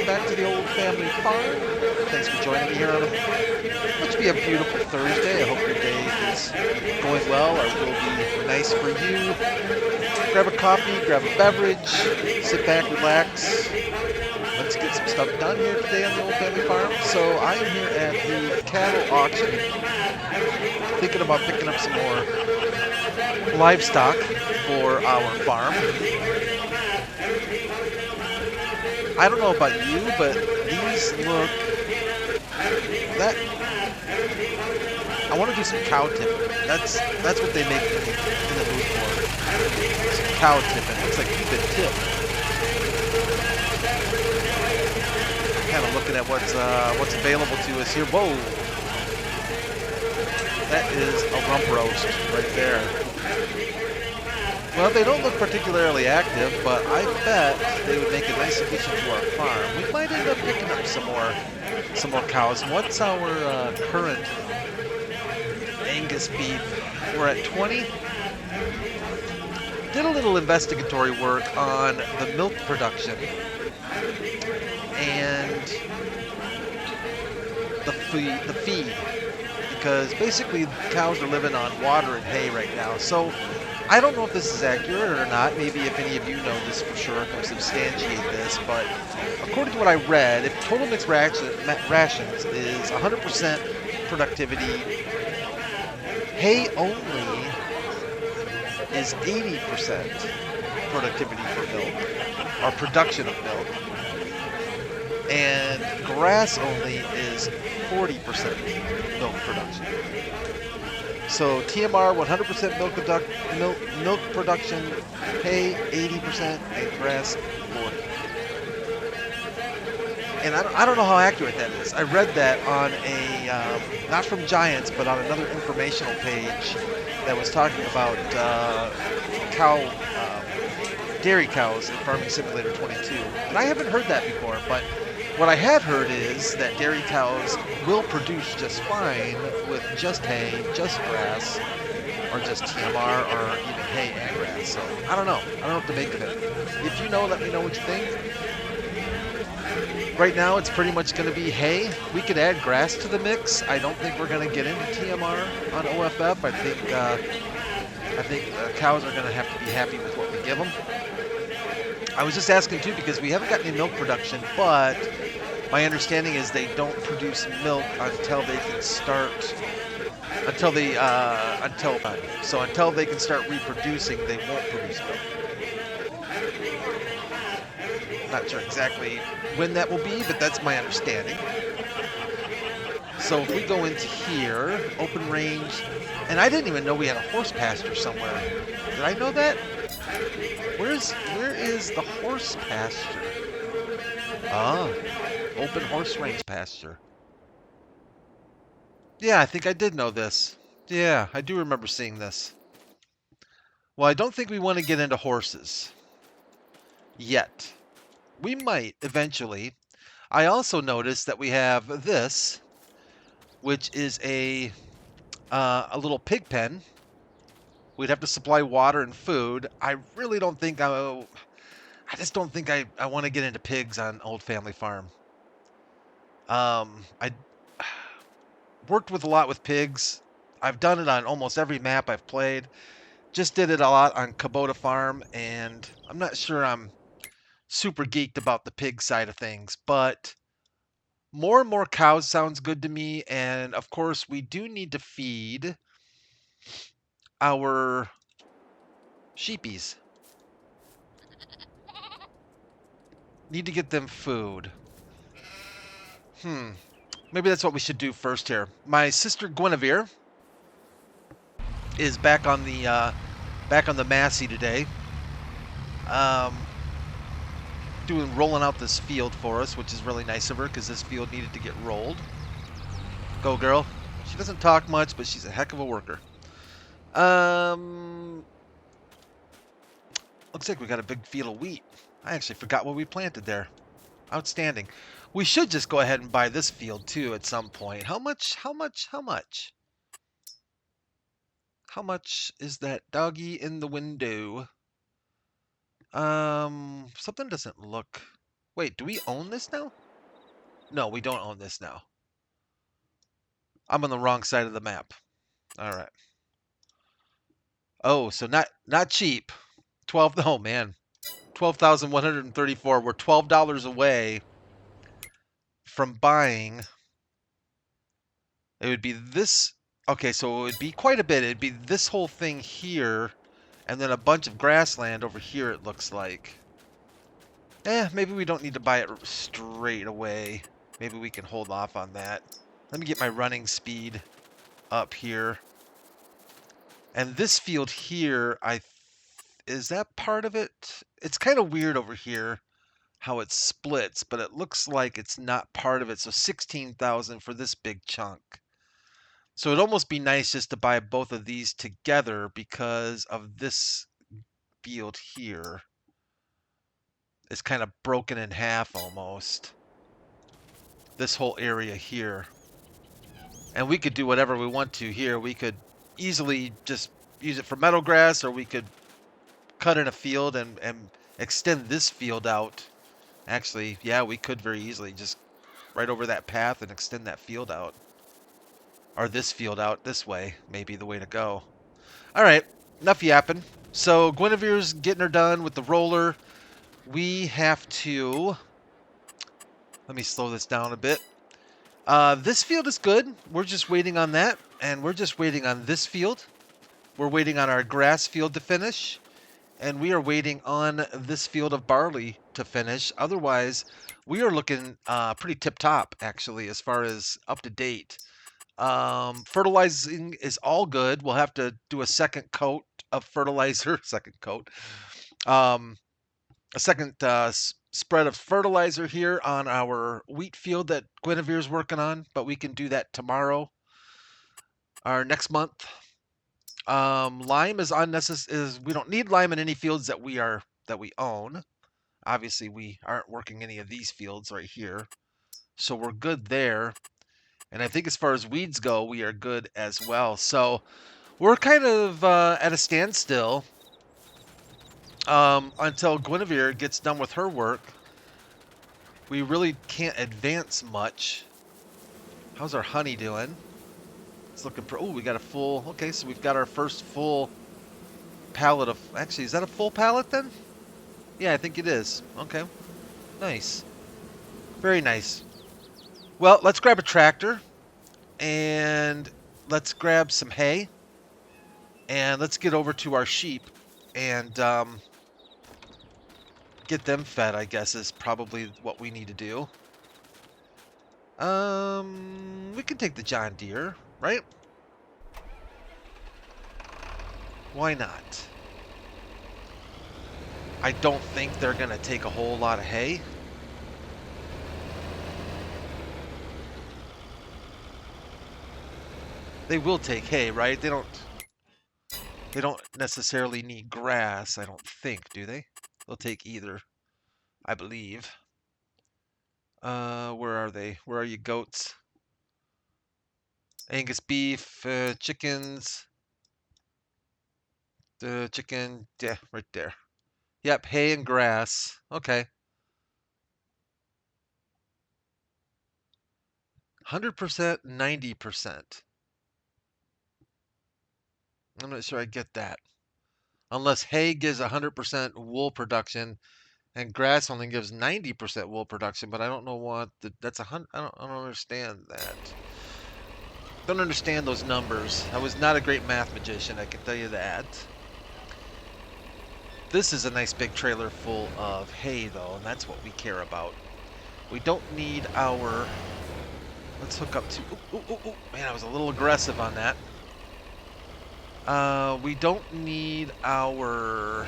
back to the old family farm. Thanks for joining me here on what should be a beautiful Thursday. I hope your day is going well or will be nice for you. Grab a coffee, grab a beverage, sit back, relax. Let's get some stuff done here today on the old family farm. So I am here at the cattle auction, thinking about picking up some more livestock for our farm. I don't know about you, but these look that I want to do some cow tipping. That's what they make me in the mood for. Some cow tipping. Looks like you could tip. Kind of looking at what's available to us here. Whoa, that is a rump roast right there. Well, they don't look particularly active, but I bet they would make a nice addition to our farm. We might end up picking up some more cows. What's our current Angus beef? We're at 20. Did a little investigatory work on the milk production and the feed, because basically cows are living on water and hay right now. So I don't know if this is accurate or not. Maybe if any of you know this for sure, can substantiate this. But according to what I read, if total mixed rations is 100% productivity, hay only is 80% productivity for milk, or production of milk, and grass only is 40% milk production. So TMR 100% milk production, hay 80%, and grass 40%. And I don't know how accurate that is. I read that on a not from Giants, but on another informational page that was talking about dairy cows in Farming Simulator 22. And I haven't heard that before, but what I have heard is that dairy cows will produce just fine with just hay, just grass, or just TMR, or even hay and grass. So I don't know. I don't know what to make of it. If you know, let me know what you think. Right now, it's pretty much going to be hay. We could add grass to the mix. I don't think we're going to get into TMR on OFF. I think cows are going to have to be happy with what we give them. I was just asking too because we haven't got any milk production, but my understanding is they don't produce milk until they can start. Until they can start reproducing, they won't produce milk. Not sure exactly when that will be, but that's my understanding. So if we go into here, open range, and I didn't even know we had a horse pasture somewhere. Did I know that? Where is the horse pasture? Ah, open horse range pasture. Yeah, I think I did know this. Yeah, I do remember seeing this. Well, I don't think we want to get into horses yet. We might eventually. I also noticed that we have this, which is a little pig pen. We'd have to supply water and food. I really don't think I just don't think I want to get into pigs on Old Family Farm. I worked with a lot with pigs. I've done it on almost every map I've played. Just did it a lot on Kubota Farm, and I'm not sure I'm super geeked about the pig side of things, but more and more cows sounds good to me. And of course, we do need to feed our sheepies. Need to get them food. Maybe that's what we should do first here. My sister Guinevere is back on the Massey today. Rolling out this field for us, which is really nice of her because this field needed to get rolled. Go girl. She doesn't talk much, but she's a heck of a worker. Looks like we got a big field of wheat. I actually forgot what we planted there. Outstanding. We should just go ahead and buy this field too at some point. How much? How much is that doggy in the window? Something doesn't look Wait, do we own this now? No, we don't own this now. I'm on the wrong side of the map. All right. Oh, so not cheap. 12. Oh man, 12,134. We're $12 away from buying. It would be this. Okay, so it would be quite a bit. It'd be this whole thing here, and then a bunch of grassland over here. It looks like. Maybe we don't need to buy it straight away. Maybe we can hold off on that. Let me get my running speed up here. And this field here, is that part of it? It's kind of weird over here how it splits, but it looks like it's not part of it. So 16,000 for this big chunk. So it'd almost be nice just to buy both of these together because of this field here. It's kind of broken in half almost. This whole area here. And we could do whatever we want to here. We could easily just use it for meadow grass, or we could cut in a field and extend this field out. Actually, yeah, we could very easily just right over that path and extend that field out. Or this field out this way may be the way to go. All right, enough yapping. So Guinevere's getting her done with the roller. We have to... Let me slow this down a bit. This field is good. We're just waiting on that. And we're just waiting on this field. We're waiting on our grass field to finish. And we are waiting on this field of barley to finish. Otherwise, we are looking pretty tip-top, actually, as far as up-to-date. Fertilizing is all good. We'll have to do a second coat of fertilizer. Second coat. A second spread of fertilizer here on our wheat field that Guinevere's working on. But we can do that tomorrow or next month. Lime is unnecessary. We don't need lime in any fields that we own. Obviously, we aren't working any of these fields right here, so we're good there. And I think as far as weeds go, we are good as well. So we're kind of at a standstill until Guinevere gets done with her work. We really can't advance much. How's our honey doing? It's looking pretty. Oh, we got a full. Okay, so we've got our first full pallet of. Actually, is that a full pallet then? Yeah, I think it is. Okay, nice, very nice. Well, let's grab a tractor, and let's grab some hay, and let's get over to our sheep, and get them fed. I guess is probably what we need to do. We can take the John Deere, right? Why not? I don't think they're going to take a whole lot of hay. They will take hay, right? They don't necessarily need grass, I don't think, do they? They'll take either, I believe. Where are they? Where are you, goats? Angus beef, chickens. The chicken, yeah, right there. Yep, hay and grass. Okay. 100%, 90%. I'm not sure I get that. Unless hay gives 100% wool production and grass only gives 90% wool production, but I don't know what that's 100. I don't understand that. Don't understand those numbers. I was not a great math magician, I can tell you that. This is a nice big trailer full of hay, though, and that's what we care about. We don't need our... Let's hook up to... Ooh. Man, I was a little aggressive on that. We don't need our...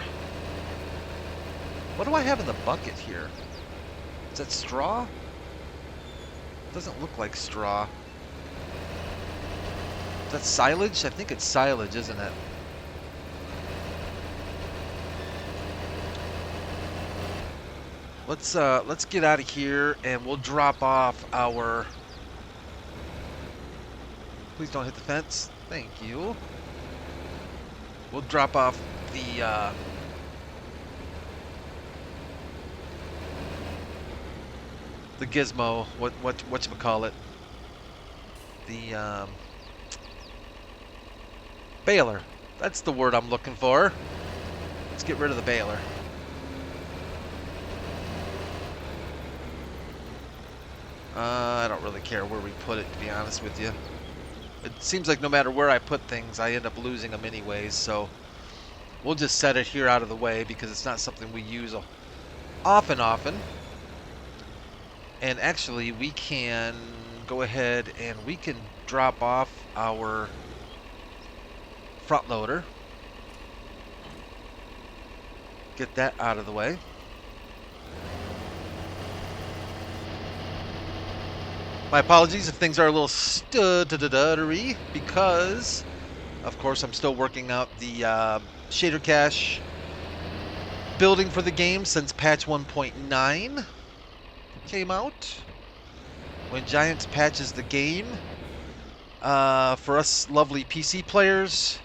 What do I have in the bucket here? Is that straw? Doesn't look like straw. Is that silage? I think it's silage, isn't it? Let's get out of here, and we'll drop off our... Please don't hit the fence. Thank you. We'll drop off the the gizmo, whatchamacallit, the baler. That's the word I'm looking for. Let's get rid of the baler. I don't really care where we put it, to be honest with you. It seems like no matter where I put things, I end up losing them anyways, so we'll just set it here out of the way because it's not something we use often. And actually, we can go ahead and we can drop off our front loader. Get that out of the way. My apologies if things are a little stuttery because, of course, I'm still working out the shader cache building for the game since patch 1.9 came out. When Giants patches the game, for us lovely PC players,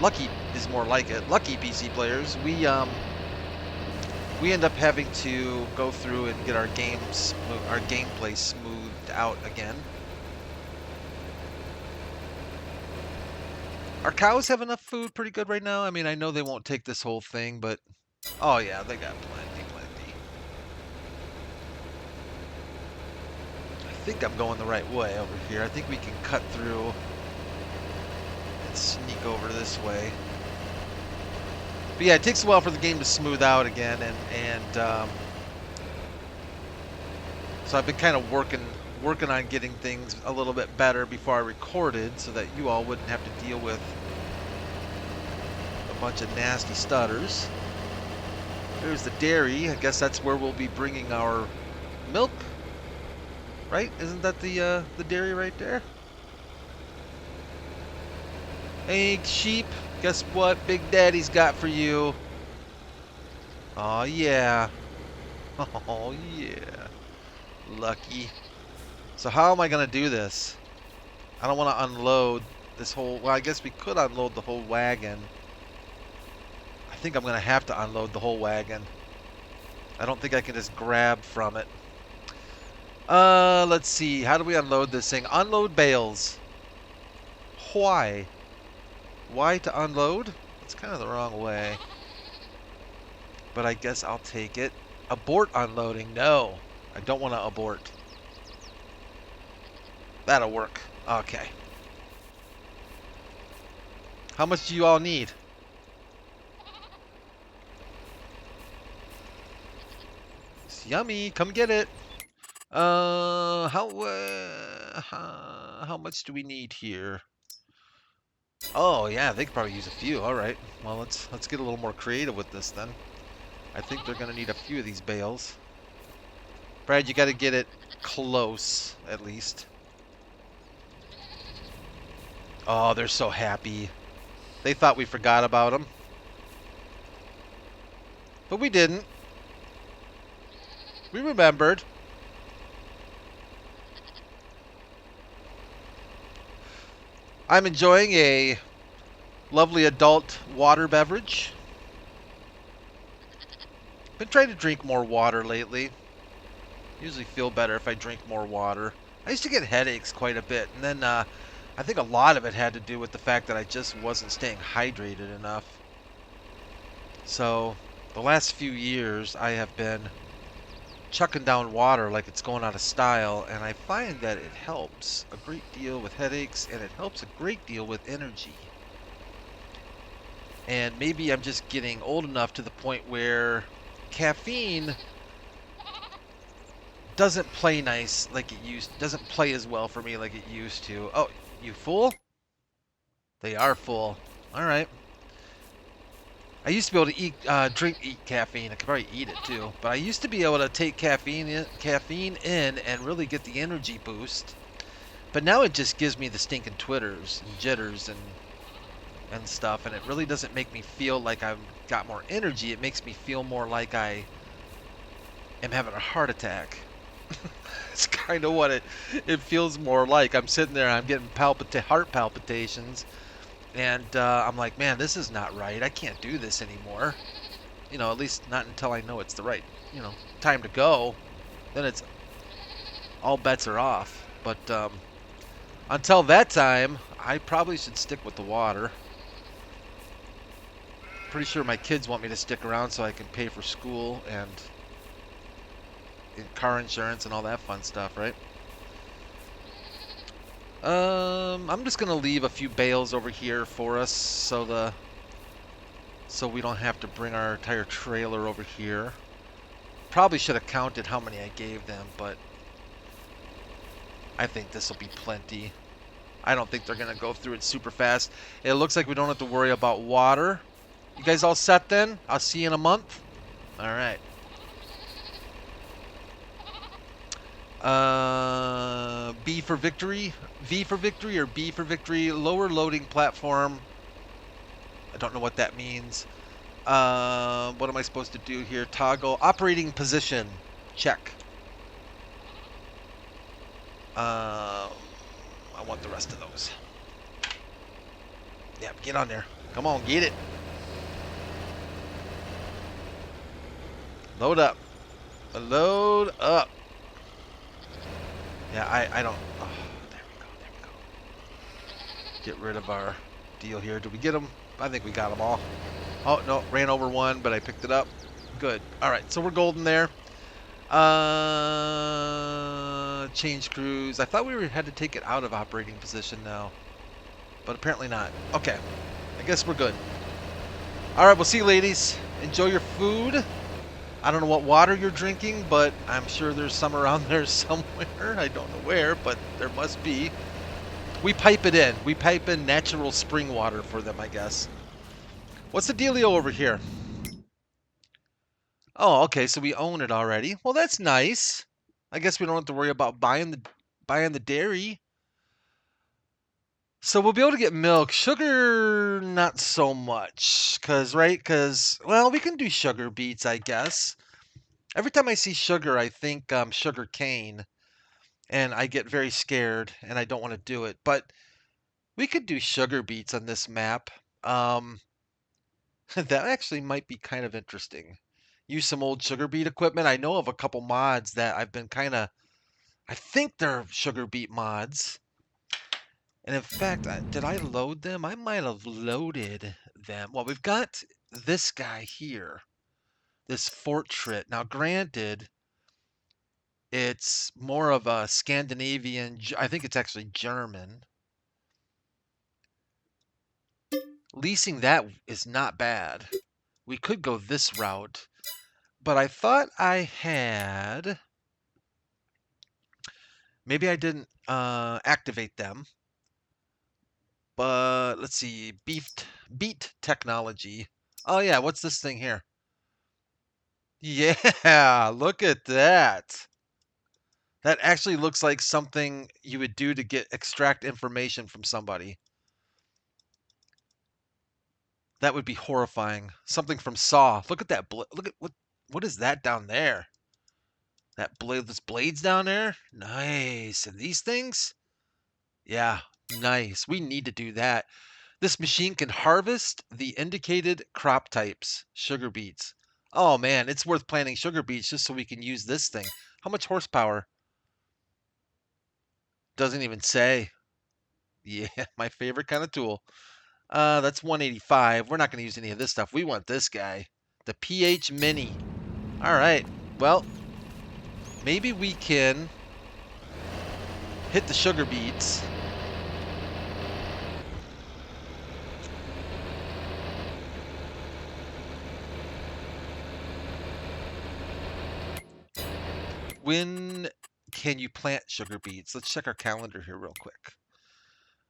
lucky is more like it, lucky PC players, we end up having to go through and get our gameplay smoothed out again. Our cows have enough food pretty good right now. I mean, I know they won't take this whole thing, but oh yeah, they got plenty. I think I'm going the right way over here. I think we can cut through and sneak over this way. But yeah, it takes a while for the game to smooth out again, and so I've been kind of working on getting things a little bit better before I recorded so that you all wouldn't have to deal with a bunch of nasty stutters. There's the dairy. I guess that's where we'll be bringing our milk, right? Isn't that the dairy right there? Hey, sheep, guess what Big Daddy's got for you? Oh yeah. Oh yeah. Lucky. So how am I going to do this? I don't want to unload this whole... Well, I guess we could unload the whole wagon. I think I'm going to have to unload the whole wagon. I don't think I can just grab from it. Let's see. How do we unload this thing? Unload bales. Why? Why to unload? It's kind of the wrong way. But I guess I'll take it. Abort unloading. No. I don't want to abort. That'll work. Okay. How much do you all need? It's yummy. Come get it. How much do we need here? Oh yeah, they could probably use a few. All right. Well, let's get a little more creative with this then. I think they're gonna need a few of these bales. Brad, you got to get it close at least. Oh, they're so happy. They thought we forgot about them. But we didn't. We remembered. I'm enjoying a lovely adult water beverage. Been trying to drink more water lately. Usually feel better if I drink more water. I used to get headaches quite a bit, and then I think a lot of it had to do with the fact that I just wasn't staying hydrated enough. So the last few years I have been chucking down water like it's going out of style, and I find that it helps a great deal with headaches, and it helps a great deal with energy. And maybe I'm just getting old enough to the point where caffeine doesn't play nice like it doesn't play as well for me like it used to. Oh, you full? They are full. All right. I used to be able to eat caffeine. I could probably eat it too, but I used to be able to take caffeine in and really get the energy boost. But now it just gives me the stinking twitters and jitters and stuff, and it really doesn't make me feel like I've got more energy. It makes me feel more like I am having a heart attack. It's kind of what it feels more like. I'm sitting there, I'm getting heart palpitations, and I'm like, man, this is not right. I can't do this anymore. You know, at least not until I know it's the right, time to go. Then it's all bets are off. But until that time, I probably should stick with the water. Pretty sure my kids want me to stick around so I can pay for school and car insurance and all that fun stuff, right? I'm just gonna leave a few bales over here for us so we don't have to bring our entire trailer over here. Probably should have counted how many I gave them, but I think this will be plenty. I don't think they're gonna go through it super fast. It looks like we don't have to worry about water. You guys all set then? I'll see you in a month. All right. B for victory, V for victory, or B for victory. Lower loading platform. I don't know what that means. What am I supposed to do here? Toggle operating position. Check. I want the rest of those. Yeah, get on there. Come on, get it. Load up. Load up. Yeah, I don't. Oh, there we go. There we go. Get rid of our deal here. Did we get them? I think we got them all. Oh, no. Ran over one, but I picked it up. Good. All right. So we're golden there. Change crews. I thought we had to take it out of operating position now, but apparently not. Okay. I guess we're good. All right. We'll see you, ladies. Enjoy your food. I don't know what water you're drinking, but I'm sure there's some around there somewhere. I don't know where, but there must be. We pipe it in. We pipe in natural spring water for them, I guess. What's the dealio over here? Oh, okay, so we own it already. Well, that's nice. I guess we don't have to worry about buying the dairy. So we'll be able to get milk. Sugar, not so much. Because, well, we can do sugar beets, I guess. Every time I see sugar, I think sugar cane. And I get very scared, and I don't want to do it. But we could do sugar beets on this map. That actually might be kind of interesting. Use some old sugar beet equipment. I know of a couple mods that I've been kind of... I think they're sugar beet mods. And in fact, did I load them? I might have loaded them. Well, we've got this guy here. This Fortrit. Now, granted, it's more of a Scandinavian... I think it's actually German. Leasing that is not bad. We could go this route. But I thought I had... Maybe I didn't activate them. But let's see. Beat technology. Oh, yeah. What's this thing here? Yeah. Look at that. That actually looks like something you would do to extract information from somebody. That would be horrifying. Something from Saw. Look at that. Look at what is that down there? That blade. This blade's down there. Nice. And these things. Yeah. Nice. We need to do that. This machine can harvest the indicated crop types. Sugar beets. Oh man, it's worth planting sugar beets just so we can use this thing. How much horsepower? Doesn't even say. Yeah, my favorite kind of tool. That's 185. We're not going to use any of this stuff. We want this guy. The PH Mini. All right. Well, maybe we can hit the sugar beets. When can you plant sugar beets? Let's check our calendar here real quick.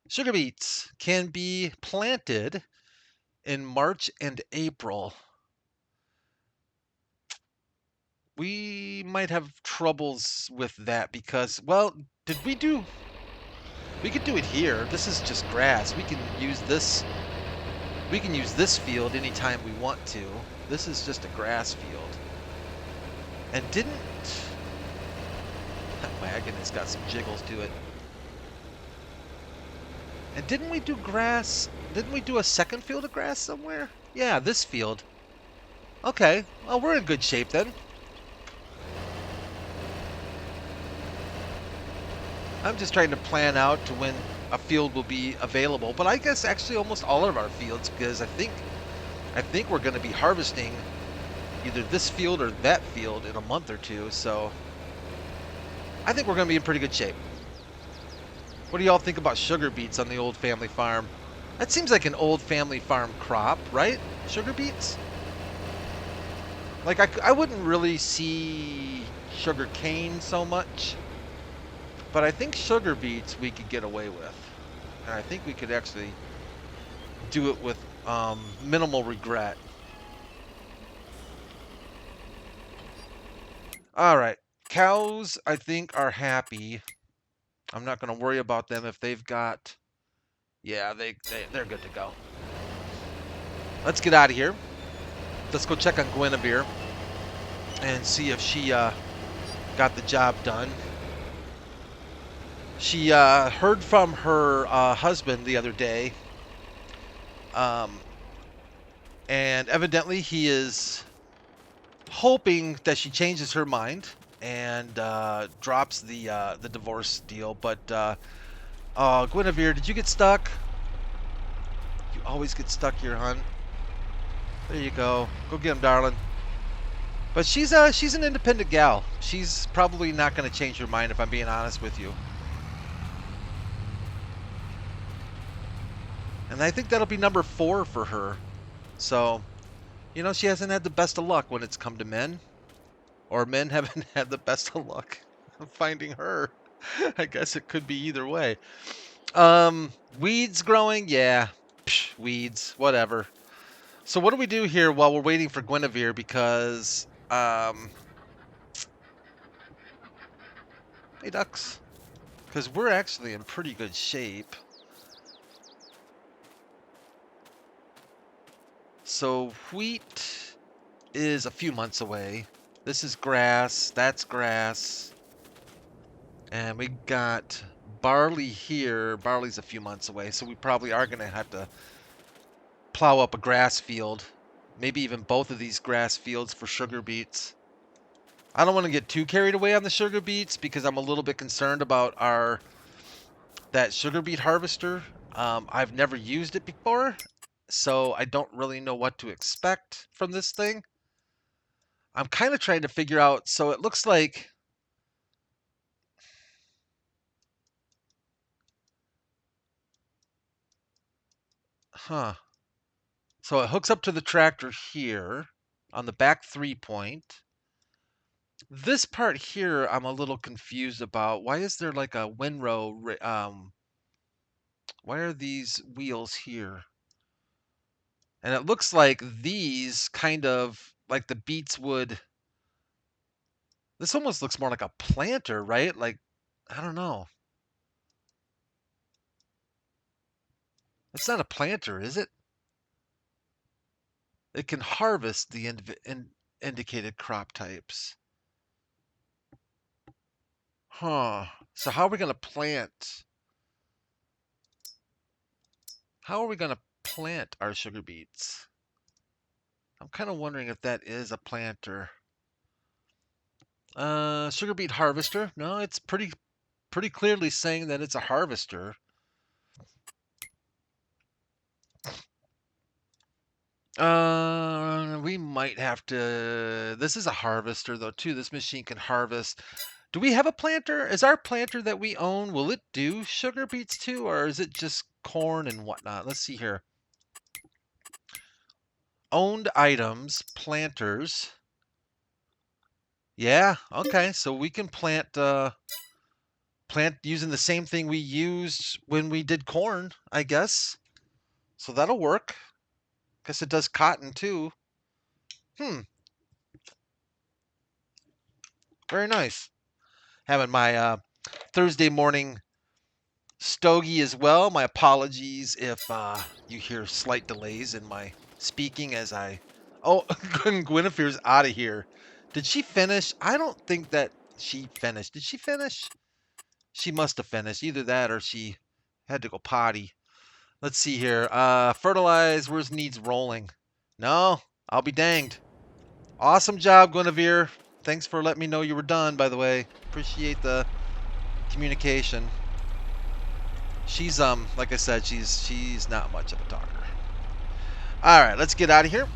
Sugar beets can be planted in March and April. We might have troubles with that because, well, we could do it here. This is just grass. We can use this field anytime we want to. This is just a grass field. And that wagon has got some jiggles to it. And didn't we do grass? Didn't we do a second field of grass somewhere? Yeah, this field. Okay, well, we're in good shape then. I'm just trying to plan out to when a field will be available. But I guess actually almost all of our fields, because I think we're going to be harvesting either this field or that field in a month or two. So I think we're going to be in pretty good shape. What do y'all think about sugar beets on the old family farm? That seems like an old family farm crop, right? Sugar beets? Like, I wouldn't really see sugar cane so much, but I think sugar beets we could get away with. And I think we could actually do it with minimal regret. All right. Cows, I think, are happy. I'm not going to worry about them if they've got... Yeah, they're good to go. Let's get out of here. Let's go check on Guinevere and see if she got the job done. She heard from her husband the other day, and evidently he is hoping that she changes her mind and drops the divorce deal. But Guinevere, did you get stuck? You always get stuck here, hon. There you go. Go get him, darling. But she's an independent gal. She's probably not going to change her mind, if I'm being honest with you. And I think that'll be number 4 for her. So, you know, she hasn't had the best of luck when it's come to men. Or men haven't had the best of luck finding her. I guess it could be either way. Weeds growing? Yeah. Psh, weeds. Whatever. So what do we do here while we're waiting for Guinevere? Because, hey, ducks. Because we're actually in pretty good shape. So wheat is a few months away. This is grass. That's grass. And we got barley here. Barley's a few months away. So we probably are going to have to plow up a grass field. Maybe even both of these grass fields for sugar beets. I don't want to get too carried away on the sugar beets because I'm a little bit concerned about that sugar beet harvester. I've never used it before, so I don't really know what to expect from this thing. I'm kind of trying to figure out, so it looks like... Huh. So it hooks up to the tractor here on the back 3-point. This part here I'm a little confused about. Why is there like a windrow? Why are these wheels here? And it looks like these kind of, like the beets would... This almost looks more like a planter, right? Like, I don't know. It's not a planter, is it? It can harvest the indicated crop types. Huh. So how are we going to plant? How are we going to plant our sugar beets? I'm kind of wondering if that is a planter. Sugar beet harvester. No, it's pretty clearly saying that it's a harvester. We might have to... This is a harvester, though, too. This machine can harvest. Do we have a planter? Is our planter that we own, will it do sugar beets, too? Or is it just corn and whatnot? Let's see here. Owned items, planters. Yeah, okay. So we can plant using the same thing we used when we did corn, I guess. So that'll work. Guess it does cotton, too. Very nice. Having my Thursday morning stogie as well. My apologies if you hear slight delays in my speaking as I... Oh, Guinevere's out of here. Did she finish? I don't think that she finished. Did she finish? She must have finished. Either that or she had to go potty. Let's see here. Fertilize. Where's needs rolling? No, I'll be danged. Awesome job, Guinevere. Thanks for letting me know you were done, by the way. Appreciate the Communication. She's like I said, she's not much of a talker. All right, let's get out of here.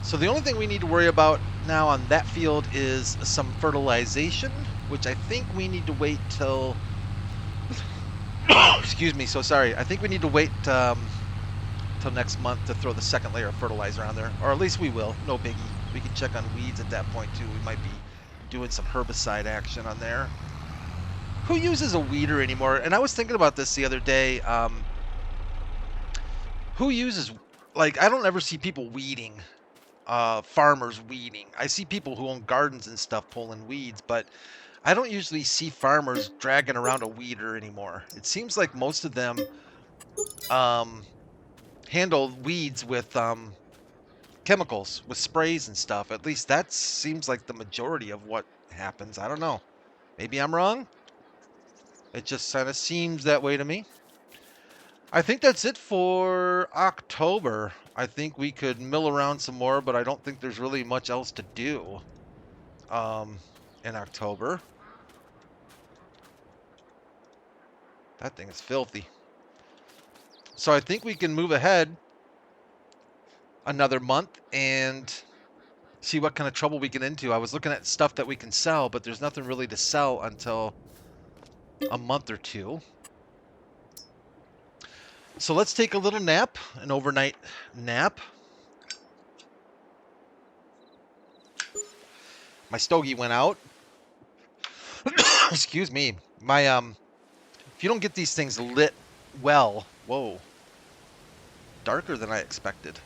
So the only thing we need to worry about now on that field is some fertilization, which I think we need to wait till. Excuse me. So sorry. I think we need to wait till next month to throw the second layer of fertilizer on there, or at least we will. No biggie. We can check on weeds at that point too. We might be doing some herbicide action on there. Who uses a weeder anymore? And I was thinking about this the other day. Who uses, like, I don't ever see people weeding, farmers weeding. I see people who own gardens and stuff pulling weeds, but I don't usually see farmers dragging around a weeder anymore. It seems like most of them handle weeds with chemicals, with sprays and stuff. At least that seems like the majority of what happens. I don't know. Maybe I'm wrong. It just kind of seems that way to me. I think that's it for October. I think we could mill around some more, but I don't think there's really much else to do in October. That thing is filthy. So I think we can move ahead another month and see what kind of trouble we get into. I was looking at stuff that we can sell, but there's nothing really to sell until a month or two. So let's take a little nap, an overnight nap. My stogie went out. Excuse me. My if you don't get these things lit well, whoa. Darker than I expected.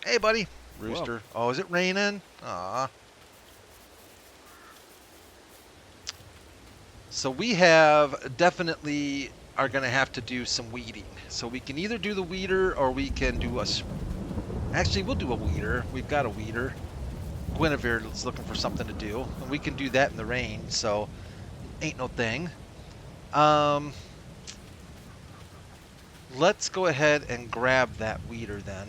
Hey, buddy. Rooster. Whoa. Oh, is it raining? Aw. So we have definitely are going to have to do some weeding. So we can either do the weeder or we can do a... Actually, we'll do a weeder. We've got a weeder. Guinevere is looking for something to do. And we can do that in the rain, so ain't no thing. Let's go ahead and grab that weeder then.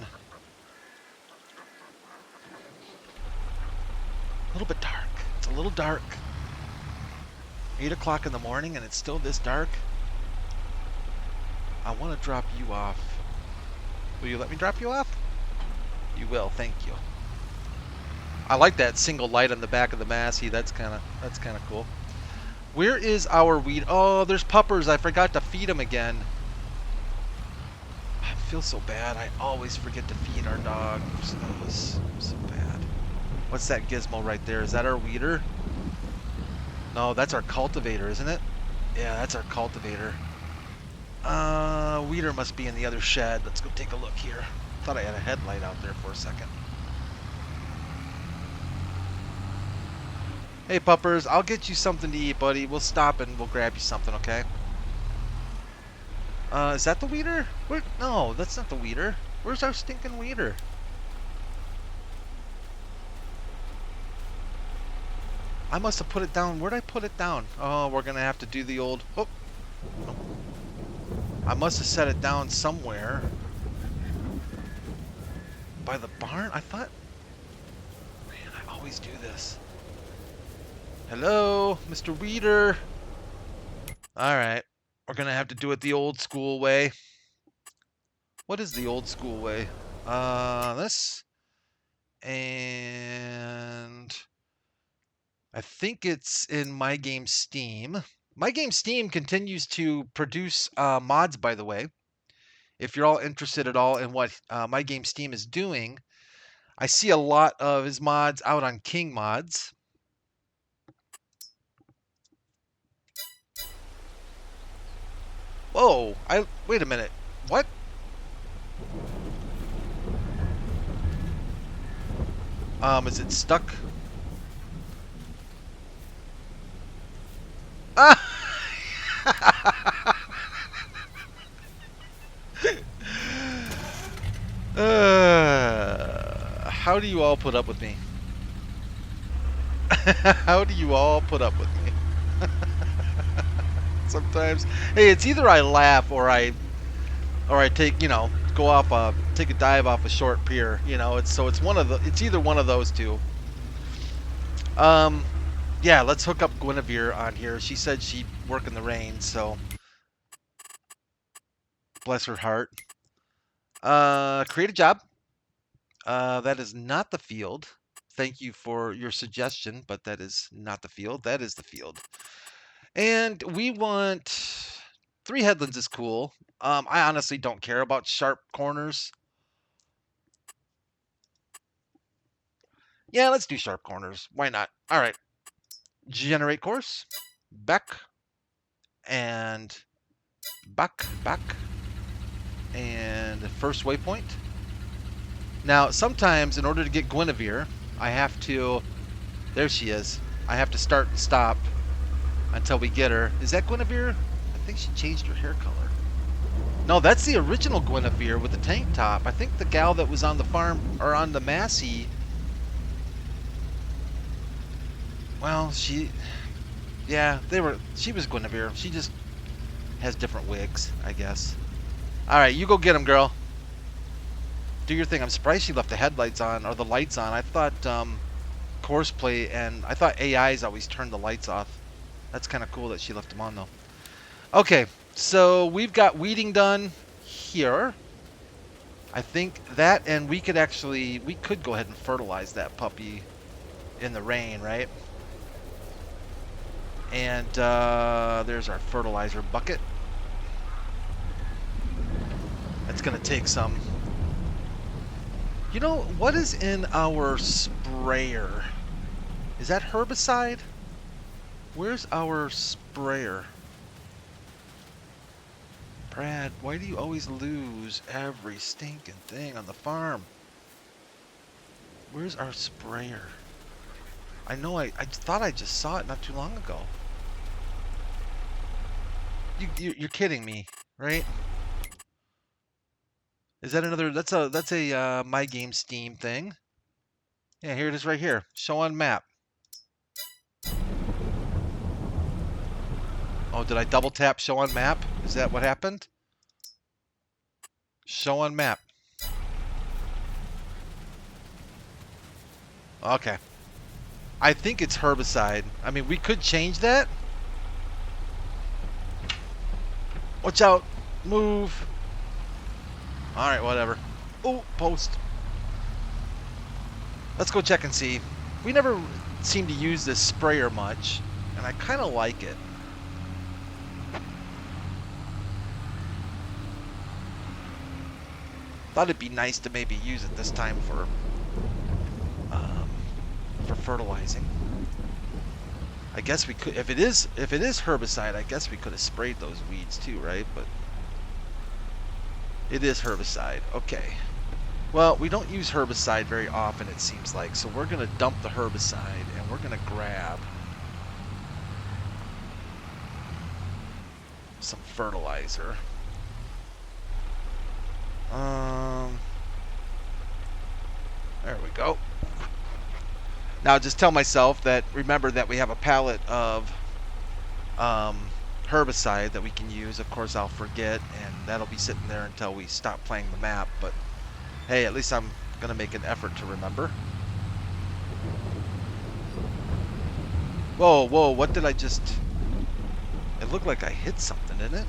A little bit dark. It's a little dark. 8 o'clock in the morning and it's still this dark. I want to drop you off. Will you let me drop you off? You will, thank you. I like that single light on the back of the Massey. That's kind of cool. Where is our weed? Oh, there's puppers. I forgot to feed them again. I feel so bad. I always forget to feed our dog. So bad. What's that gizmo right there? Is that our weeder? No, that's our cultivator, isn't it? Yeah, that's our cultivator. Weeder must be in the other shed. Let's go take a look here. Thought I had a headlight out there for a second. Hey, puppers, I'll get you something to eat, buddy. We'll stop and we'll grab you something, okay? Is that the weeder? Where? No, that's not the weeder. Where's our stinking weeder? I must have put it down. Where'd I put it down? Oh, we're going to have to do the old... Oh. I must have set it down somewhere. By the barn? I thought... Man, I always do this. Hello, Mr. Weeder. Alright. We're going to have to do it the old school way. What is the old school way? This. And... I think it's in My Game Steam. My Game Steam continues to produce mods, by the way. If you're all interested at all in what My Game Steam is doing, I see a lot of his mods out on King Mods. Whoa! Wait a minute. What? Is it stuck? How do you all put up with me? How do you all put up with me? Sometimes, hey, it's either I laugh or I take, go off take a dive off a short pier. It's either one of those two. Yeah, let's hook up Guinevere on here. She said she'd work in the rain, so bless her heart. Create a job. That is not the field. Thank you for your suggestion, but that is not the field. That is the field. And we want 3 headlands is cool. I honestly don't care about sharp corners. Yeah, let's do sharp corners. Why not? All right. Generate course. Back. And back. And first waypoint. Now, sometimes in order to get Guinevere, I have to... There she is. I have to start and stop until we get her. Is that Guinevere? I think she changed her hair color. No, that's the original Guinevere with the tank top. I think the gal that was on the farm, or on the Massey... Well, yeah, she was Guinevere. She just has different wigs, I guess. Alright, you go get him, girl. Do your thing. I'm surprised she left the headlights on, or the lights on. I thought, Courseplay, and I thought AIs always turned the lights off. That's kind of cool that she left them on, though. Okay, so we've got weeding done here. I think that, and we could go ahead and fertilize that puppy in the rain, right? And there's our fertilizer bucket. That's going to take some... You know, what is in our sprayer? Is that herbicide? Where's our sprayer? Brad, why do you always lose every stinking thing on the farm? Where's our sprayer? I know I thought I just saw it not too long ago. You're kidding me, right? Is that another? That's a My Game Steam thing. Yeah, here it is right here. Show on map. Oh, did I double tap show on map? Is that what happened? Show on map. Okay. I think it's herbicide. I mean, we could change that. Watch out. Move. Alright, whatever. Oh, post. Let's go check and see. We never seem to use this sprayer much, and I kind of like it. Thought it'd be nice to maybe use it this time for fertilizing. I guess we could, if it is herbicide, I guess we could have sprayed those weeds too, right? But it is herbicide. Okay. Well, we don't use herbicide very often, it seems like, so we're going to dump the herbicide and we're going to grab some fertilizer. There we go. Now just tell myself that, remember that we have a palette of herbicide that we can use. Of course I'll forget, and that'll be sitting there until we stop playing the map, but hey, at least I'm gonna make an effort to remember. Whoa, whoa, what did I just... It looked like I hit something, didn't it?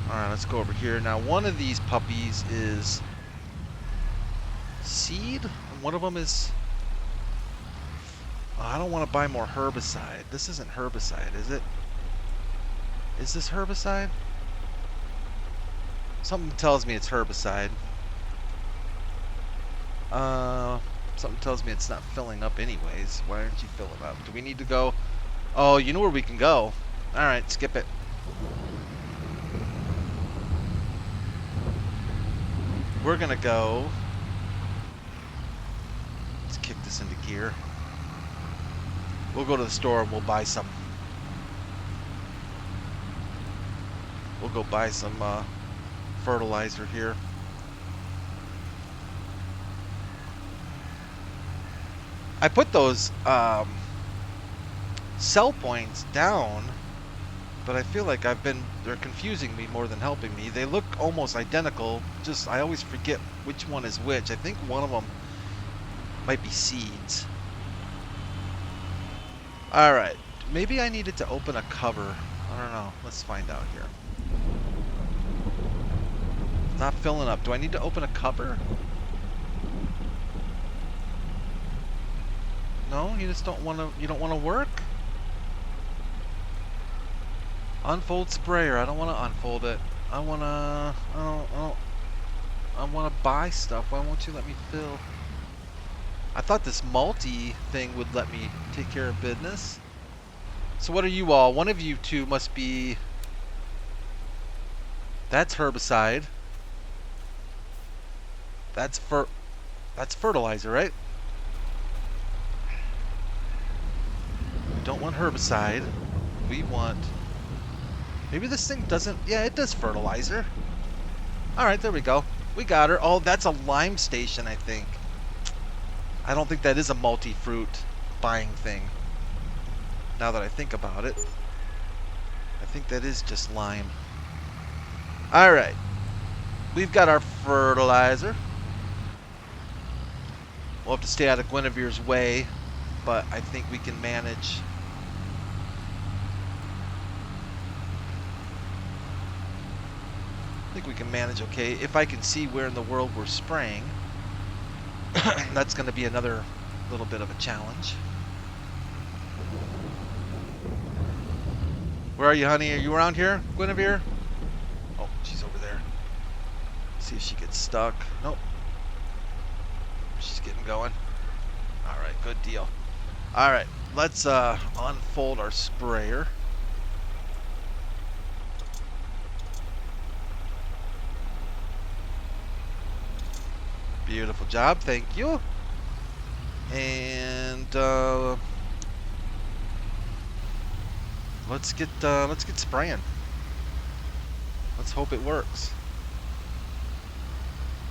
Alright, let's go over here. Now, one of these puppies is seed, and one of them is... Oh, I don't want to buy more herbicide. This isn't herbicide, is it? Is this herbicide? Something tells me it's herbicide. Something tells me it's not filling up anyways. Why aren't you filling up? Do we need to go? Oh, you know where we can go. Alright, skip it. We're gonna go... Let's kick this into gear. We'll go to the store and we'll buy some. We'll go buy some fertilizer here. I put those cell points down But I feel like they're confusing me more than helping me. They look almost identical, just I always forget which one is which. I think one of them might be seeds. Alright, maybe I needed to open a cover. I don't know, let's find out here. Not filling up. Do I need to open a cover? No, you just don't want to, you don't want to work? Unfold sprayer. I don't want to unfold it. I want to, I want to buy stuff. Why won't you let me fill? I thought this multi thing would let me take care of business. So what are you all? One of you two must be... That's herbicide. That's fertilizer, right? We don't want herbicide. We want... Maybe this thing doesn't... Yeah, it does fertilizer. Alright, there we go. We got her. Oh, that's a lime station, I think. I don't think that is a multi-fruit buying thing. Now that I think about it. I think that is just lime. Alright. We've got our fertilizer. We'll have to stay out of Guinevere's way, but I think we can manage. I think we can manage okay. If I can see where in the world we're spraying, that's going to be another little bit of a challenge. Where are you, honey? Are you around here, Guinevere? Oh, she's over there. See if she gets stuck. Nope. She's getting going. All right, good deal. All right, let's unfold our sprayer. Beautiful job, thank you. And let's get spraying. Let's hope it works.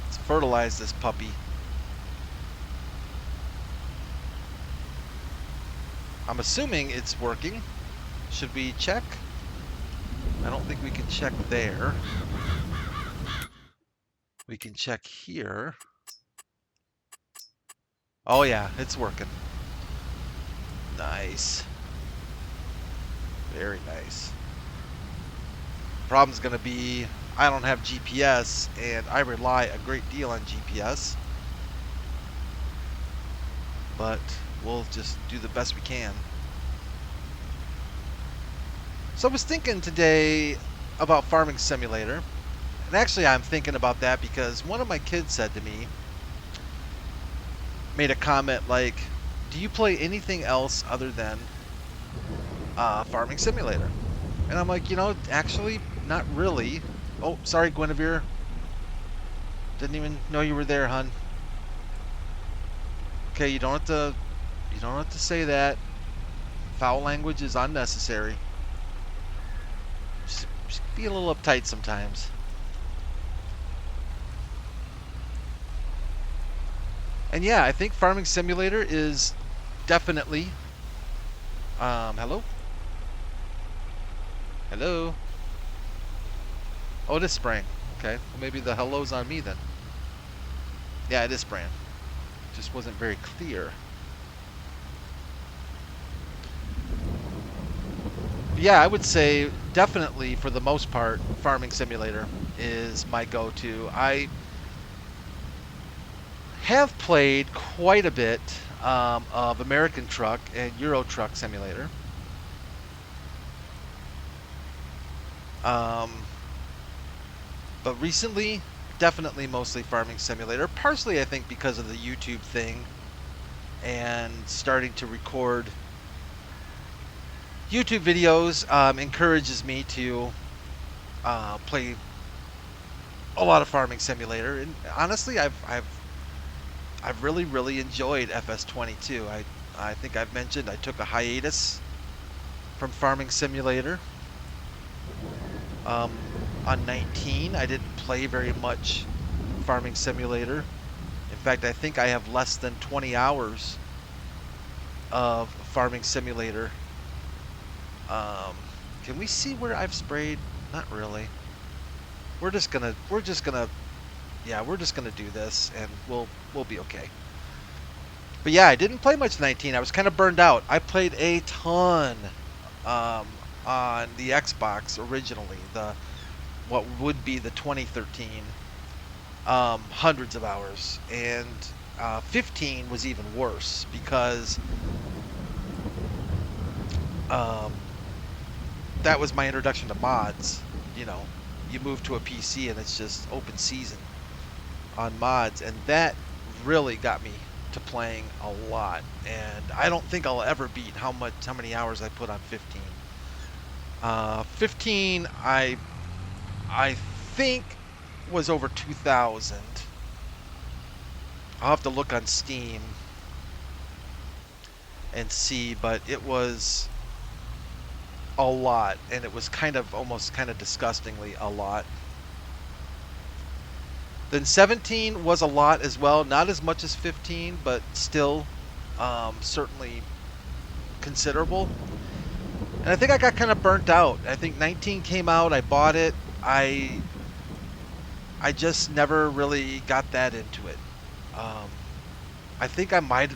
Let's fertilize this puppy. I'm assuming it's working. Should we check? I don't think we can check there. We can check here. Oh yeah, it's working. Nice. Very nice. Problem's gonna be I don't have GPS, and I rely a great deal on GPS. But we'll just do the best we can. So I was thinking today about Farming Simulator. And actually I'm thinking about that because one of my kids said to me, made a comment like, do you play anything else other than Farming Simulator? And I'm like, you know, actually not really. Oh, sorry, Guinevere. Didn't even know you were there, hun. Okay, you don't have to say that. Foul language is unnecessary. Just be a little uptight sometimes. And yeah, I think Farming Simulator is definitely... hello? Hello? Oh, it is spraying. Okay, well maybe the hello's on me then. Yeah, it is spraying. Just wasn't very clear. Yeah, I would say definitely for the most part, Farming Simulator is my go-to. I have played quite a bit of American Truck and Euro Truck Simulator. But recently, definitely mostly Farming Simulator. Partially, I think, because of the YouTube thing and starting to record YouTube videos encourages me to play a lot of Farming Simulator. And honestly, I've really enjoyed FS22. I think I've mentioned I took a hiatus from Farming Simulator. On 19, I didn't play very much Farming Simulator. In fact, I think I have less than 20 hours of Farming Simulator Can we see where I've sprayed? Not really. We're just gonna yeah, we're just gonna do this and we'll be okay. But yeah, I didn't play much 19. I was kind of burned out. I played a ton on the Xbox originally, the what would be the 2013, hundreds of hours, and 15 was even worse because that was my introduction to mods. You know, you move to a PC and it's just open season on mods, and that really got me to playing a lot. And I don't think I'll ever beat how many hours I put on 15. 15, I think was over 2,000. I'll have to look on Steam and see, but it was a lot, and it was almost kind of disgustingly a lot. Then 17 was a lot as well, not as much as 15, but still certainly considerable. And I think I got kind of burnt out. I think 19 came out, I bought it, I just never really got that into it. I think that might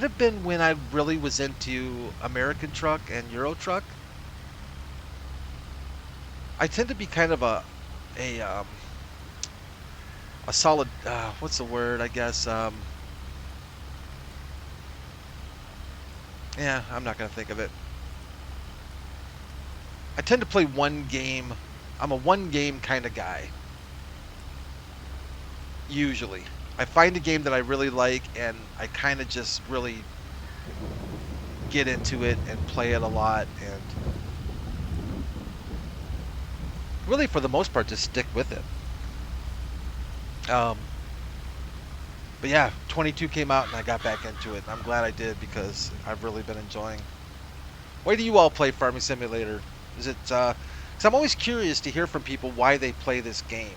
have been when I really was into American Truck and Euro Truck. I tend to be kind of a solid, what's the word, I guess, yeah, I'm not going to think of it. I tend to play one game. I'm a one game kind of guy. Usually. I find a game that I really like and I kind of just really get into it and play it a lot, and really for the most part just stick with it. But yeah, 22 came out and I got back into it. I'm glad I did because I've really been enjoying. Why do you all play Farming Simulator? Is it, because I'm always curious to hear from people why they play this game.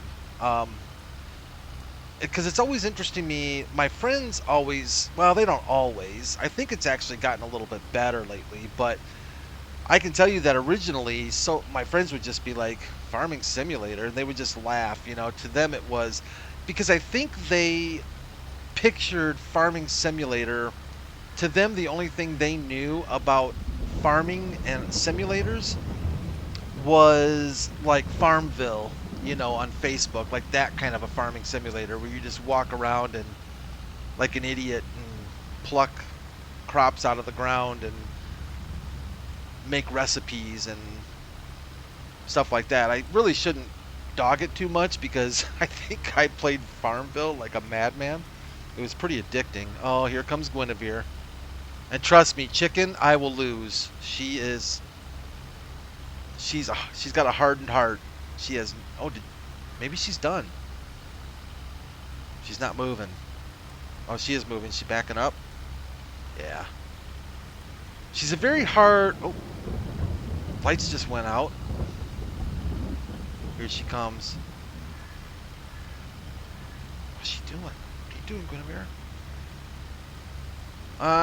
Because it's always interesting to me. My friends always, well, they don't always. I think it's actually gotten a little bit better lately, but I can tell you that originally, so my friends would just be like, Farming Simulator, and they would just laugh. You know, to them it was, because I think they pictured Farming Simulator, to them the only thing they knew about farming and simulators was like Farmville, you know, on Facebook, like that kind of a farming simulator where you just walk around and like an idiot and pluck crops out of the ground and make recipes and stuff like that. I really shouldn't dog it too much because I think I played Farmville like a madman. It was pretty addicting. Oh, here comes Guinevere. And trust me, chicken, I will lose. She's got a hardened heart. She has, maybe she's done. She's not moving. Oh, she is moving. She's backing up. Yeah. She's a very hard, oh, lights just went out. Here she comes. What's she doing? What are you doing, Guinevere?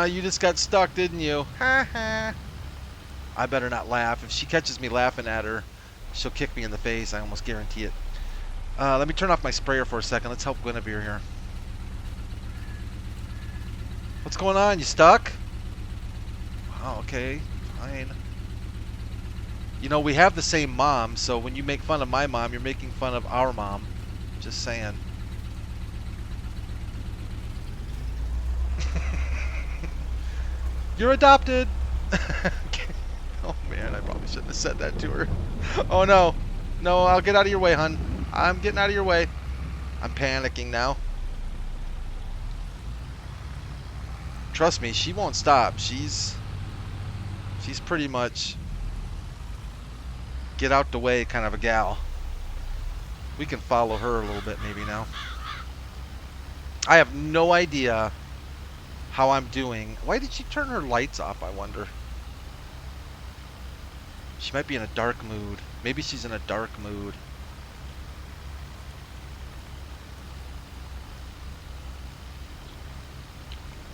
You just got stuck, didn't you? Ha ha. I better not laugh. If she catches me laughing at her, she'll kick me in the face. I almost guarantee it. Let me turn off my sprayer for a second. Let's help Guinevere here. What's going on? You stuck? Oh, okay. Fine. You know, we have the same mom, so when you make fun of my mom, you're making fun of our mom. Just saying. You're adopted. Oh man, I probably shouldn't have said that to her. Oh no. No, I'll get out of your way, hun. I'm getting out of your way. I'm panicking now. Trust me, she won't stop. She's pretty much get out the way kind of a gal. We can follow her a little bit maybe now. I have no idea how I'm doing. Why did she turn her lights off, I wonder? She might be in a dark mood. Maybe she's in a dark mood.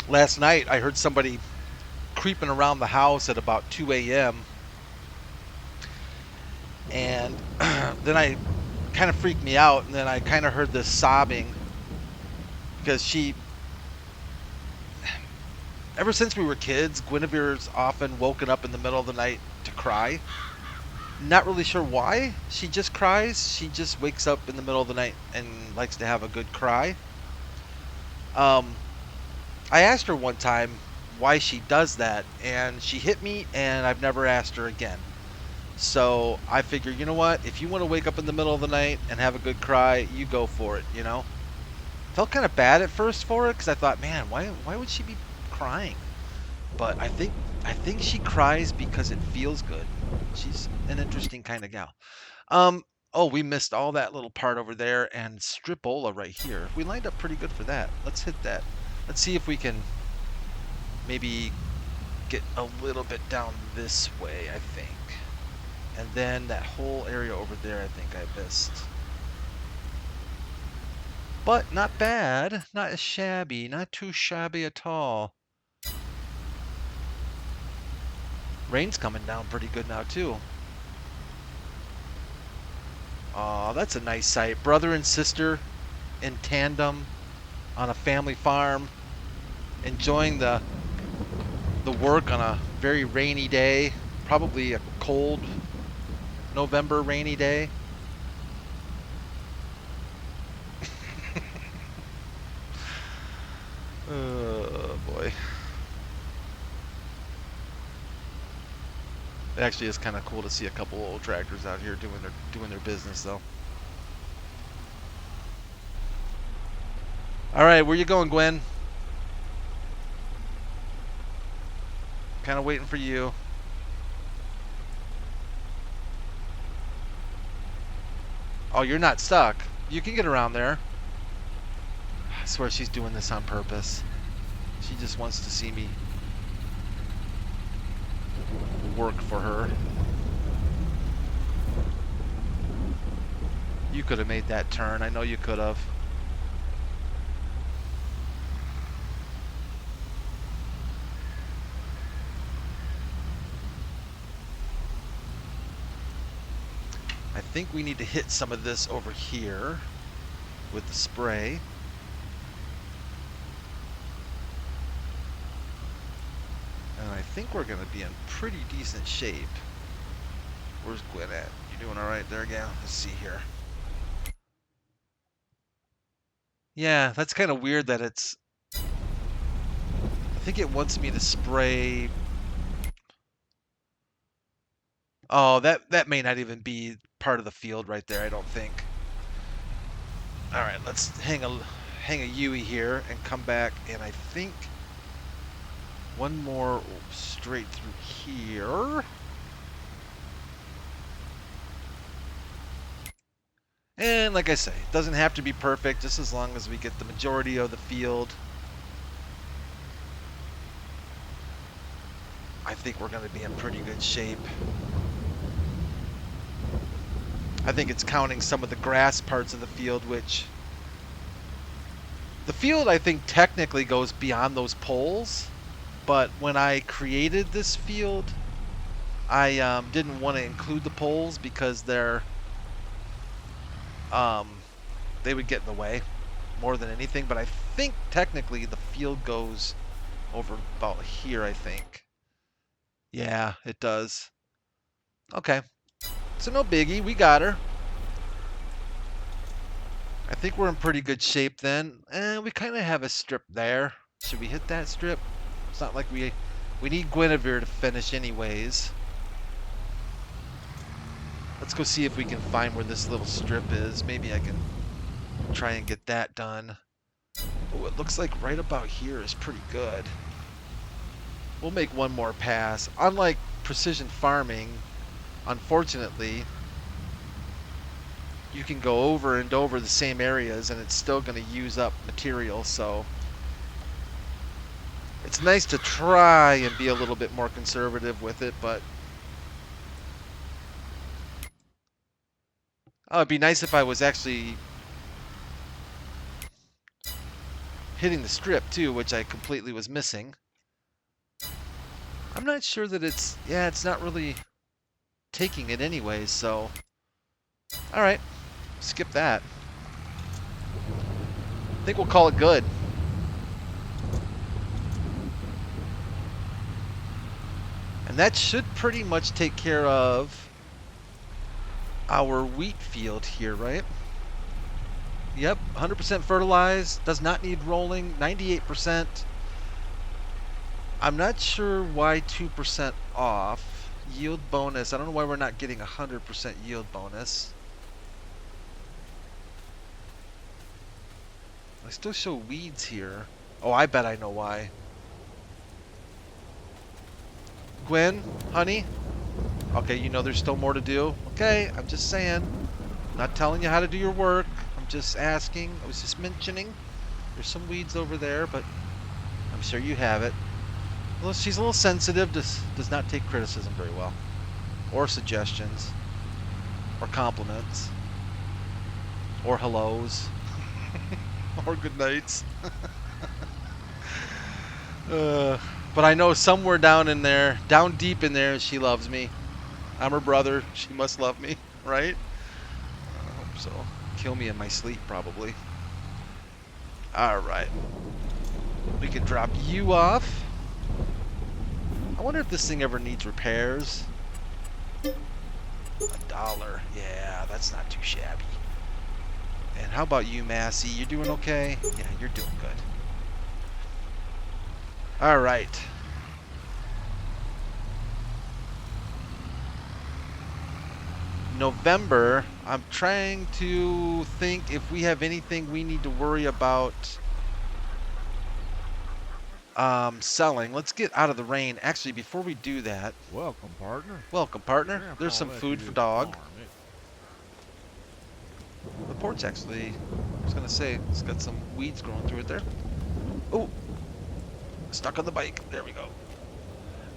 Last night, I heard somebody creeping around the house at about 2 a.m. then I kind of freaked me out, and then I kind of heard this sobbing because ever since we were kids, Guinevere's often woken up in the middle of the night to cry. Not really sure why. She just cries. She just wakes up in the middle of the night and likes to have a good cry. I asked her one time why she does that, and she hit me, and I've never asked her again. So I figure, you know what? If you want to wake up in the middle of the night and have a good cry, you go for it, you know? Felt kind of bad at first for her because I thought, man, why would she be crying? But I think she cries because it feels good. She's an interesting kind of gal. Oh, we missed all that little part over there and Stripola right here. We lined up pretty good for that. Let's hit that. Let's see if we can maybe get a little bit down this way, I think. And then that whole area over there, I think I missed. But not bad. Not as shabby. Not too shabby at all. Rain's coming down pretty good now, too. Oh, that's a nice sight. Brother and sister in tandem on a family farm, enjoying the work on a very rainy day, probably a cold November rainy day. Oh boy. It actually is kind of cool to see a couple old tractors out here doing their business though. All right, where you going, Gwen? Kind of waiting for you. Oh, you're not stuck. You can get around there. I swear she's doing this on purpose. She just wants to see me work for her. You could have made that turn. I know you could have. I think we need to hit some of this over here with the spray. And I think we're going to be in pretty decent shape. Where's Gwen at? You doing all right there, gal? Let's see here. Yeah, that's kind of weird that it's... I think it wants me to spray... Oh, that may not even be part of the field right there, I don't think. All right, let's hang a Yui here and come back, and I think one more straight through here. And like I say, it doesn't have to be perfect, just as long as we get the majority of the field. I think we're going to be in pretty good shape. I think it's counting some of the grass parts of the field, which... The field, I think, technically goes beyond those poles, but when I created this field, I didn't want to include the poles because they're... they would get in the way more than anything, but I think technically the field goes over about here, I think. Yeah, it does. Okay. So no biggie, we got her. I think we're in pretty good shape then. And we kind of have a strip there. Should we hit that strip? It's not like we need Guinevere to finish anyways. Let's go see if we can find where this little strip is. Maybe I can try and get that done. Oh, it looks like right about here is pretty good. We'll make one more pass. Unlike precision farming, unfortunately, you can go over and over the same areas and it's still going to use up material, so it's nice to try and be a little bit more conservative with it, but oh, it'd be nice if I was actually hitting the strip too, which I completely was missing. I'm not sure that it's, yeah, it's not really taking it anyways, so All right, skip that. I think we'll call it good. And that should pretty much take care of our wheat field here, right? Yep, 100% fertilized, does not need rolling, 98%. I'm not sure why 2% off. Yield bonus, I don't know why we're not getting 100% yield bonus. I still show weeds here. Oh, I bet I know why. Gwen, honey? Okay, you know there's still more to do. Okay, I'm just saying. Not telling you how to do your work. I'm just asking. I was just mentioning. There's some weeds over there, but I'm sure you have it. Well, she's a little sensitive, does not take criticism very well. Or suggestions. Or compliments. Or hellos. Or good nights. But I know somewhere down in there, down deep in there, she loves me. I'm her brother. She must love me, right? I hope so. Kill me in my sleep, probably. All right. We can drop you off. I wonder if this thing ever needs repairs. $1. Yeah, that's not too shabby. And how about you, Massey? You doing okay? Yeah, you're doing good. All right. November, I'm trying to think if we have anything we need to worry about selling. Let's get out of the rain. Actually, before we do that... Welcome, partner. Welcome, partner. Grandpa There's some let food you for dog. farm it. The porch actually, I was going to say, it's got some weeds growing through it there. Oh, stuck on the bike. There we go.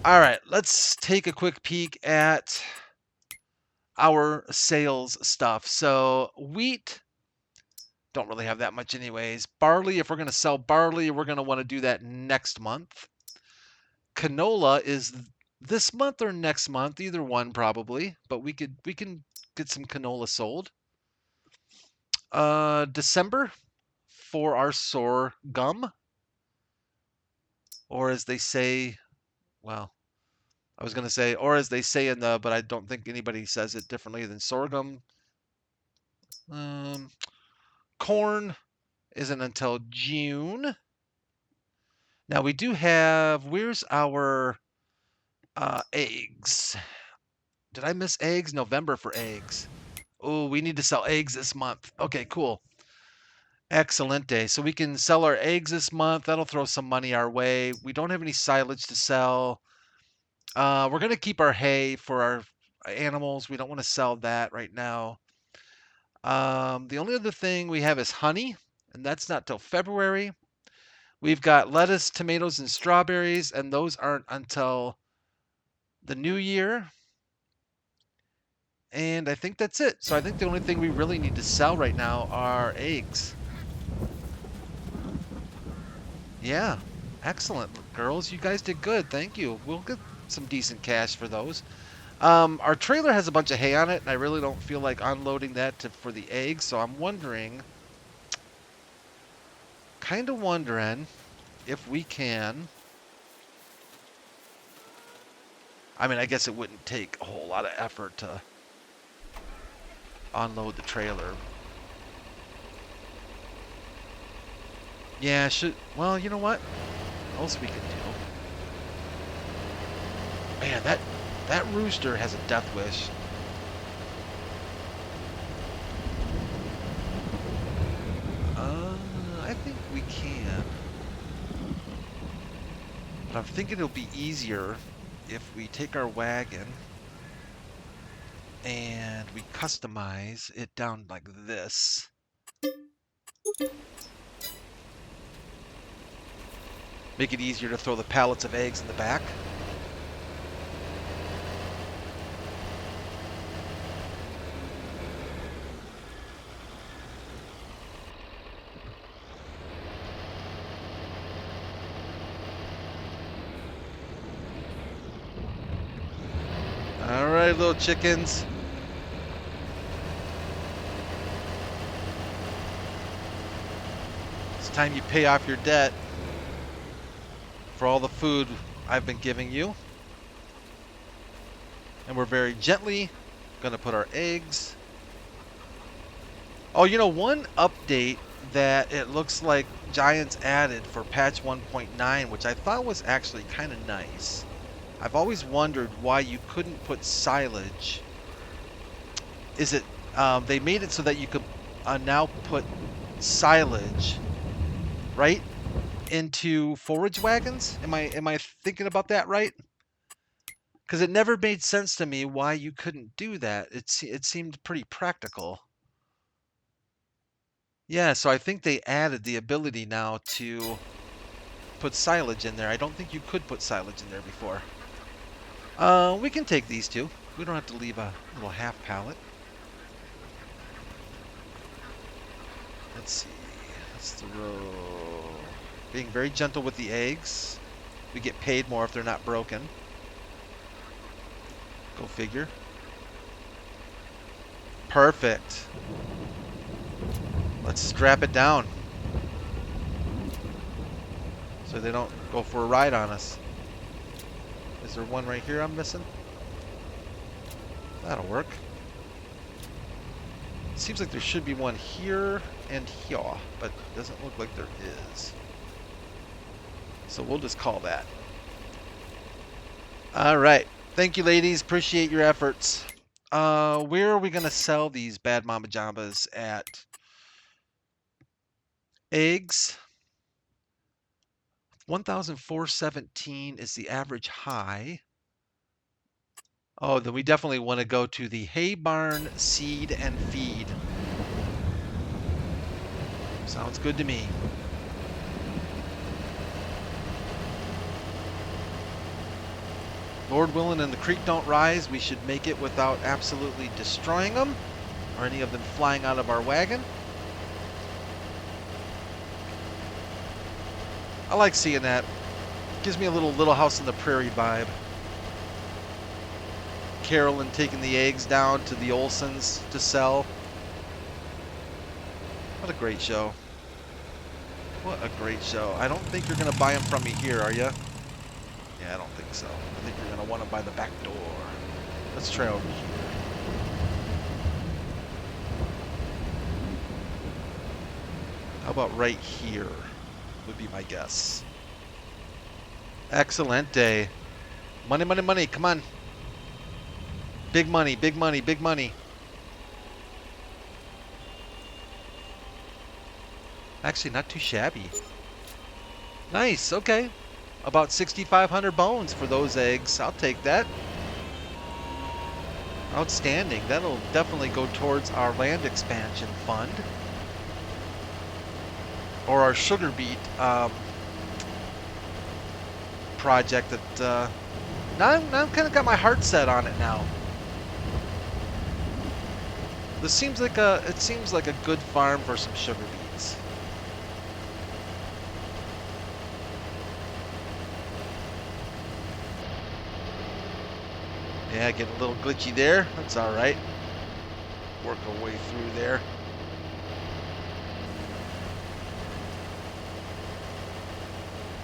All right, let's take a quick peek at our sales stuff. So wheat, don't really have that much anyways. Barley, if we're going to sell barley, we're going to want to do that next month. Canola is this month or next month, either one probably, but we can get some canola sold. December for our sorghum, or as they say, well, I was going to say, or as they say in the, but I don't think anybody says it differently than sorghum. Corn isn't until June. Now we do have, where's our eggs? Did I miss eggs? November for eggs. Oh, we need to sell eggs this month. Okay, cool. Excelente. So we can sell our eggs this month. That'll throw some money our way. We don't have any silage to sell. We're going to keep our hay for our animals. We don't want to sell that right now. The only other thing we have is honey, and that's not till February. We've got lettuce, tomatoes, and strawberries, and those aren't until the new year. And I think that's it. So I think the only thing we really need to sell right now are eggs. Yeah, excellent. Girls, you guys did good. Thank you. We'll get some decent cash for those. Our trailer has a bunch of hay on it, and I really don't feel like unloading that for the eggs, so I'm wondering, kind of wondering if we can... I mean, I guess it wouldn't take a whole lot of effort to unload the trailer. Yeah, well, you know what? What else we can do? Man, that rooster has a death wish. I think we can. But I'm thinking it'll be easier if we take our wagon and we customize it down like this. Make it easier to throw the pallets of eggs in the back. All right, little chickens. time you pay off your debt for all the food I've been giving you. And we're very gently going to put our eggs. Oh, you know, one update that it looks like Giants added for patch 1.9, which I thought was actually kind of nice. I've always wondered why you couldn't put silage. Is it they made it so that you could now put silage right into forage wagons? Am I thinking about that right? Because it never made sense to me why you couldn't do that. It seemed pretty practical. Yeah, so I think they added the ability now to put silage in there. I don't think you could put silage in there before. We can take these two. We don't have to leave a little half pallet. Let's see. Let's throw. Being very gentle with the eggs. We get paid more if they're not broken. Go figure. Perfect. Let's strap it down so they don't go for a ride on us. Is there one right here I'm missing? That'll work. Seems like there should be one here and here, but it doesn't look like there is. So we'll just call that. All right. Thank you, ladies. Appreciate your efforts. Where are we going to sell these bad mama jambas at? Eggs. 1,417 is the average high. Oh, then we definitely want to go to the hay barn seed and feed. Sounds good to me. Lord willing and the creek don't rise, we should make it without absolutely destroying them or any of them flying out of our wagon. I like seeing that. Gives me a little House on the Prairie vibe. Carolyn taking the eggs down to the Olsons to sell. What a great show. What a great show. I don't think you're going to buy them from me here, are you? Yeah, I don't think so. I think you're going to want to buy the back door. Let's try over here. How about right here? Would be my guess. Excellent day. Money, money, money. Come on. Big money, big money, big money. Actually, not too shabby. Nice. Okay. About 6,500 bones for those eggs. I'll take that. Outstanding. That'll definitely go towards our land expansion fund. Or our sugar beet project that now I've kind of got my heart set on it now. This seems like it seems like a good farm for some sugar beets. Yeah, getting a little glitchy there. That's all right. Work our way through there.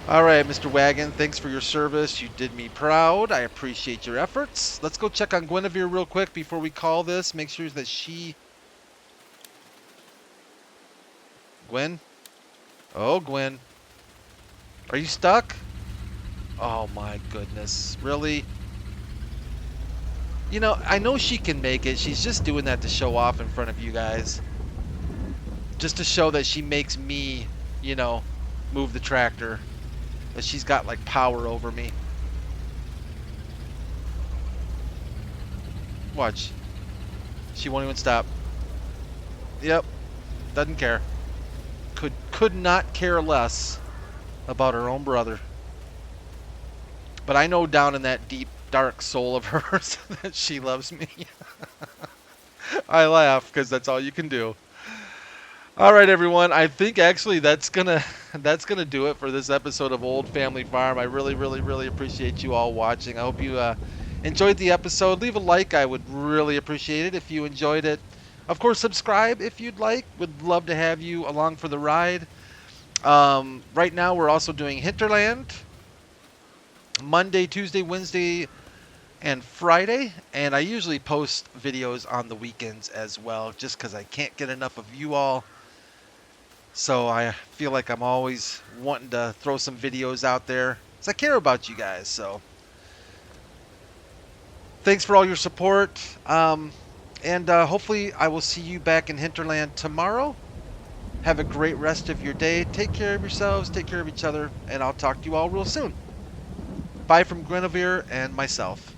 All right, Mr. Wagon, thanks for your service. You did me proud. I appreciate your efforts. Let's go check on Guinevere real quick before we call this. Make sure that she... Gwen? Oh, Gwen. Are you stuck? Oh, my goodness. Really? You know, I know she can make it. She's just doing that to show off in front of you guys. Just to show that she makes me, you know, move the tractor. That she's got like power over me. Watch. She won't even stop. Yep. Doesn't care. Could not care less about her own brother. But I know down in that deep, dark soul of hers that she loves me. I laugh because that's all you can do. All right, everyone. I think actually that's gonna do it for this episode of Old Family Farm. I really appreciate you all watching. I hope you enjoyed the episode. Leave a like. I would really appreciate it if you enjoyed it. Of course, subscribe if you'd like. Would love to have you along for the ride. Right now, we're also doing Hinterland Monday, Tuesday, Wednesday, and Friday. And I usually post videos on the weekends as well, just because I can't get enough of you all. So I feel like I'm always wanting to throw some videos out there, because I care about you guys. So thanks for all your support. And hopefully I will see you back in Hinterland tomorrow. Have a great rest of your day. Take care of yourselves. Take care of each other. And I'll talk to you all real soon. Bye from Guinevere and myself.